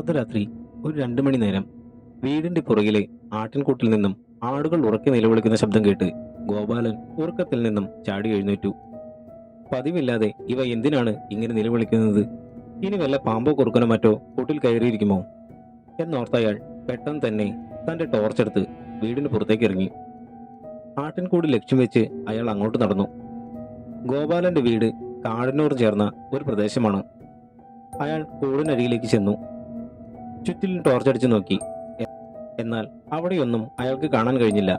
അർദ്ധരാത്രി ഒരു 2 മണി നേരം വീടിന്റെ പുറകിലെ ആട്ടിൻകൂട്ടിൽ നിന്നും ആടുകൾ ഉറക്കെ നിലവിളിക്കുന്ന ശബ്ദം കേട്ട് ഗോപാലൻ ഉറക്കത്തിൽ നിന്നും ചാടി എഴുന്നേറ്റു. പതിവില്ലാതെ ഇവ എന്തിനാണ് ഇങ്ങനെ നിലവിളിക്കുന്നത്? ഇനി വല്ല പാമ്പോ കുറുക്കനോ മറ്റോ കൂട്ടിൽ കയറിയിരിക്കുമോ എന്നോർത്തയാൾ പെട്ടെന്ന് തന്നെ തന്റെ ടോർച്ചെടുത്ത് വീടിന് പുറത്തേക്ക് ഇറങ്ങി. ആട്ടിൻകൂട് ലക്ഷ്യം വെച്ച് അയാൾ അങ്ങോട്ട് നടന്നു. ഗോപാലന്റെ വീട് കാടിനോട് ചേർന്ന ഒരു പ്രദേശമാണ്. അയാൾ കൂടിനരികിലേക്ക് ചെന്നു. ചുറ്റിലും ടോർച്ചടിച്ചു നോക്കി. എന്നാൽ അവിടെയൊന്നും അയാൾക്ക് കാണാൻ കഴിഞ്ഞില്ല.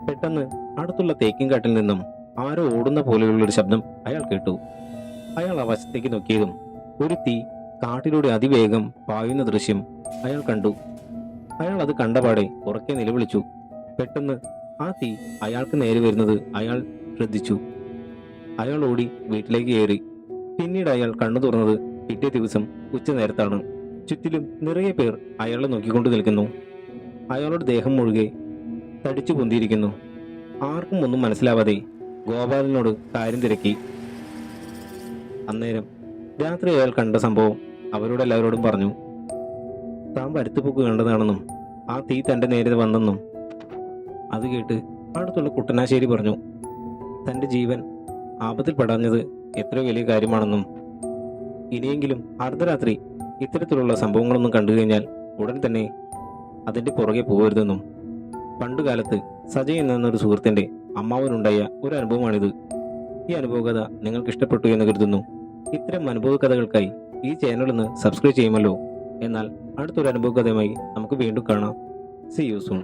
പെട്ടെന്ന് അടുത്തുള്ള തേക്കിൻകാട്ടിൽ നിന്നും ആരോ ഓടുന്ന പോലെയുള്ളൊരു ശബ്ദം അയാൾ കേട്ടു. അയാൾ ആ വശത്തേക്ക് നോക്കിയതും ഒരു തീ കാട്ടിലൂടെ അതിവേഗം പായുന്ന ദൃശ്യം അയാൾ കണ്ടു. അയാൾ അത് കണ്ടപാടെ ഉറക്കെ നിലവിളിച്ചു. പെട്ടെന്ന് ആ തീ അയാൾക്ക് നേരെ വരുന്നത് അയാൾ ശ്രദ്ധിച്ചു. അയാൾ ഓടി വീട്ടിലേക്ക് കയറി. പിന്നീട് അയാൾ കണ്ണു തുറന്നത് പിറ്റേ ദിവസം ഉച്ചനേരത്താണ്. ചുറ്റിലും നിറയെ പേർ അയാളെ നോക്കിക്കൊണ്ട് നിൽക്കുന്നു. അയാളുടെ ദേഹം മുഴുകെ തടിച്ചു പൊന്തിയിരിക്കുന്നു. ആർക്കും ഒന്നും മനസ്സിലാവാതെ ഗോപാലനോട് കാര്യം തിരക്കി. അന്നേരം രാത്രി അയാൾ കണ്ട സംഭവം അവരോട് എല്ലാവരോടും പറഞ്ഞു. താൻ വരുത്തുപോക്ക് കണ്ടതാണെന്നും ആ തീ തന്റെ നേരെ വന്നെന്നും. അത് കേട്ട് അടുത്തുള്ള കുട്ടനാശ്ശേരി പറഞ്ഞു, തന്റെ ജീവൻ ആപത്തിൽ പെടാഞ്ഞത് എത്ര വലിയ കാര്യമാണെന്നും ഇനിയെങ്കിലും അർദ്ധരാത്രി ഇത്തരത്തിലുള്ള സംഭവങ്ങളൊന്നും കണ്ടു കഴിഞ്ഞാൽ ഉടൻ തന്നെ അതിന്റെ പുറകെ പോകരുതെന്നും. പണ്ടുകാലത്ത് സജയ് എന്നൊരു സുഹൃത്തിന്റെ അമ്മാവനുണ്ടായ ഒരു അനുഭവമാണിത്. ഈ അനുഭവകഥ നിങ്ങൾക്ക് ഇഷ്ടപ്പെട്ടു എന്ന് കരുതുന്നു. ഇത്തരം അനുഭവ കഥകൾക്കായി ഈ ചാനൽ ഒന്ന് സബ്സ്ക്രൈബ് ചെയ്യുമല്ലോ. എന്നാൽ അടുത്തൊരു അനുഭവ കഥയുമായി നമുക്ക് വീണ്ടും കാണാം. See you soon.